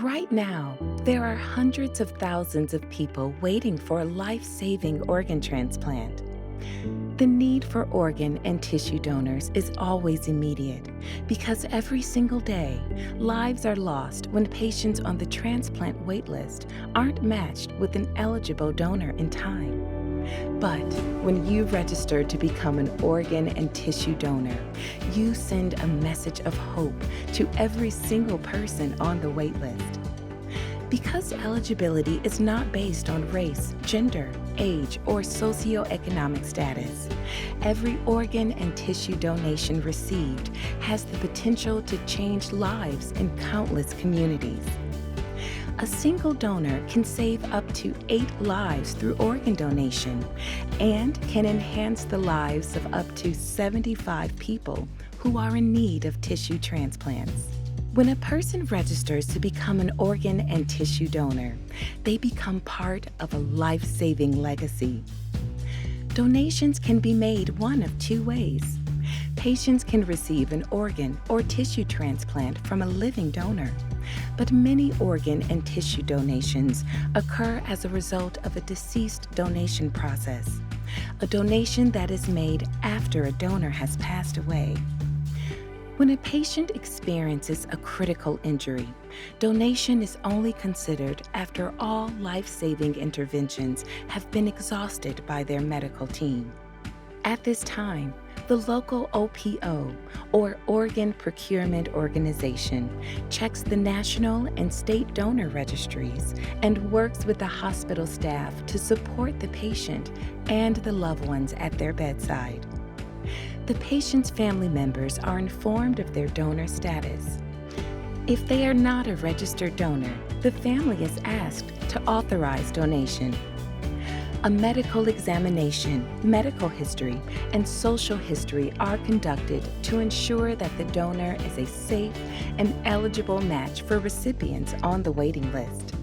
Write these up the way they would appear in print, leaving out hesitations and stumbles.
Right now, there are hundreds of thousands of people waiting for a life-saving organ transplant. The need for organ and tissue donors is always immediate because every single day, lives are lost when patients on the transplant waitlist aren't matched with an eligible donor in time. But when you register to become an organ and tissue donor, you send a message of hope to every single person on the waitlist. Because eligibility is not based on race, gender, age, or socioeconomic status, every organ and tissue donation received has the potential to change lives in countless communities. A single donor can save up to 8 lives through organ donation and can enhance the lives of up to 75 people who are in need of tissue transplants. When a person registers to become an organ and tissue donor, they become part of a life-saving legacy. Donations can be made one of 2 ways. Patients can receive an organ or tissue transplant from a living donor, but many organ and tissue donations occur as a result of a deceased donation process, a donation that is made after a donor has passed away. When a patient experiences a critical injury, donation is only considered after all life-saving interventions have been exhausted by their medical team. At this time, the local OPO, or Organ Procurement Organization, checks the national and state donor registries and works with the hospital staff to support the patient and the loved ones at their bedside. The patient's family members are informed of their donor status. If they are not a registered donor, the family is asked to authorize donation. A medical examination, medical history, and social history are conducted to ensure that the donor is a safe and eligible match for recipients on the waiting list.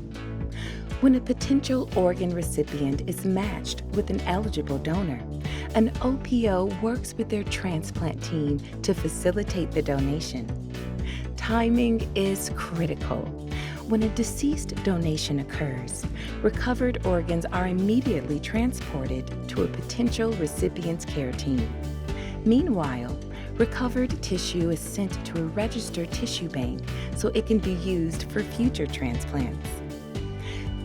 When a potential organ recipient is matched with an eligible donor, an OPO works with their transplant team to facilitate the donation. Timing is critical. When a deceased donation occurs, recovered organs are immediately transported to a potential recipient's care team. Meanwhile, recovered tissue is sent to a registered tissue bank so it can be used for future transplants.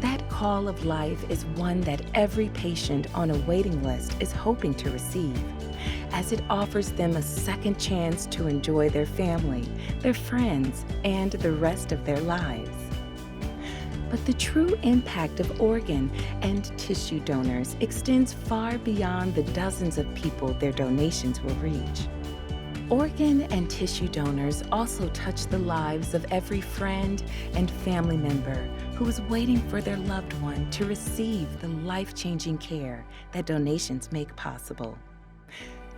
That call of life is one that every patient on a waiting list is hoping to receive, as it offers them a second chance to enjoy their family, their friends, and the rest of their lives. But the true impact of organ and tissue donors extends far beyond the dozens of people their donations will reach. Organ and tissue donors also touch the lives of every friend and family member who is waiting for their loved one to receive the life-changing care that donations make possible.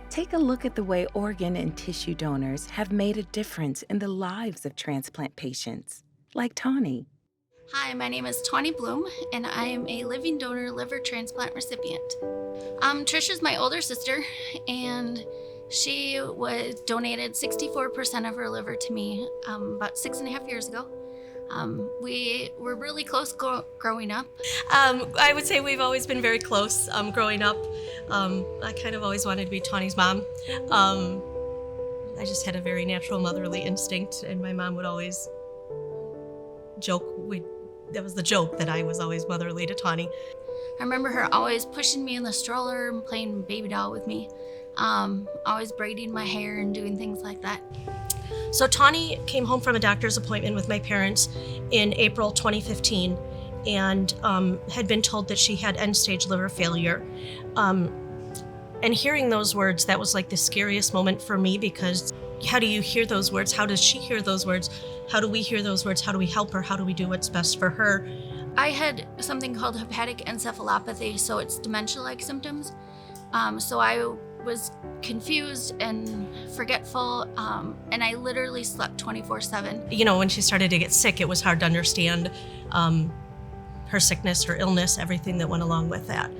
Take a look at the way organ and tissue donors have made a difference in the lives of transplant patients, like Tawny. Hi, my name is Tawny Bloom, and I am a living donor liver transplant recipient. Trisha's my older sister, and she was donated 64% of her liver to me about 6.5 years ago. We were really close growing up. I would say we've always been very close growing up. I kind of always wanted to be Tawny's mom. I just had a very natural motherly instinct, and my mom would always joke. That was the joke, that I was always motherly to Tawny. I remember her always pushing me in the stroller and playing baby doll with me, always braiding my hair and doing things like that. So Tawny came home from a doctor's appointment with my parents in April 2015 and had been told that she had end-stage liver failure. And hearing those words, that was like the scariest moment for me, because how do you hear those words? How does she hear those words? How do we hear those words? How do we help her? How do we do what's best for her? I had something called hepatic encephalopathy, so it's dementia-like symptoms. So I was confused and forgetful, and I literally slept 24/7. You know, when she started to get sick, it was hard to understand her sickness, her illness, everything that went along with that.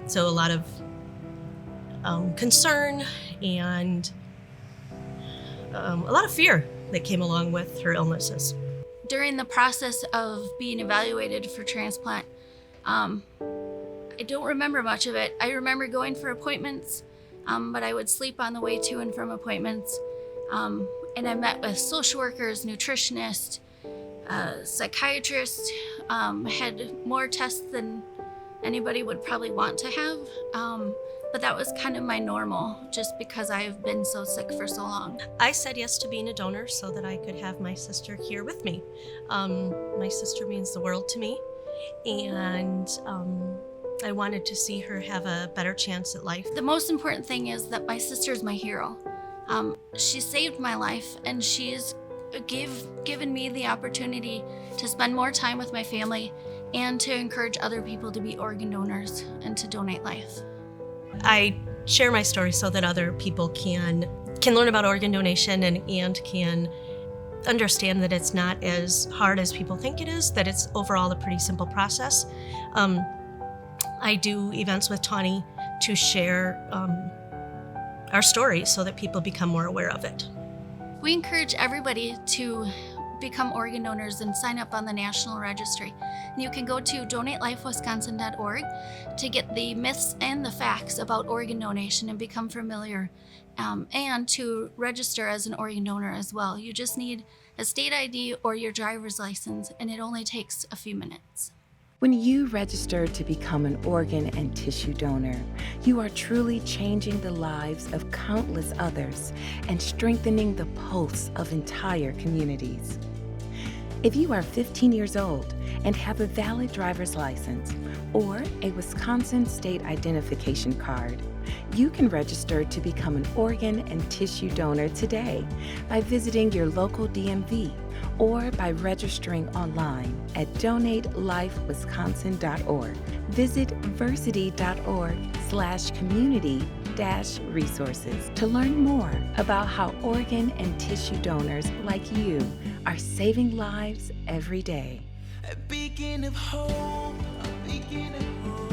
So a lot of concern and a lot of fear that came along with her illnesses. during the process of being evaluated for transplant, I don't remember much of it. I remember going for appointments, but I would sleep on the way to and from appointments. And I met with social workers, nutritionists, psychiatrists, had more tests than anybody would probably want to have. But that was kind of my normal, just because I've been so sick for so long. I said yes to being a donor so that I could have my sister here with me. My sister means the world to me, and I wanted to see her have a better chance at life. The most important thing is that my sister is my hero. She saved my life, and she's given me the opportunity to spend more time with my family and to encourage other people to be organ donors and to donate life. I share my story so that other people can learn about organ donation and can understand that it's not as hard as people think it is, that it's overall a pretty simple process. I do events with Tawny to share our story so that people become more aware of it. We encourage everybody to become organ donors and sign up on the National Registry. And you can go to donatelifewisconsin.org to get the myths and the facts about organ donation and become familiar, and to register as an organ donor as well. You just need a state ID or your driver's license, and it only takes a few minutes. When you register to become an organ and tissue donor, you are truly changing the lives of countless others and strengthening the pulse of entire communities. If you are 15 years old and have a valid driver's license or a Wisconsin state identification card, you can register to become an organ and tissue donor today by visiting your local DMV or by registering online at donatelifewisconsin.org. Visit versiti.org/community-resources to learn more about how organ and tissue donors like you are saving lives every day. A beacon of hope, a beacon of hope.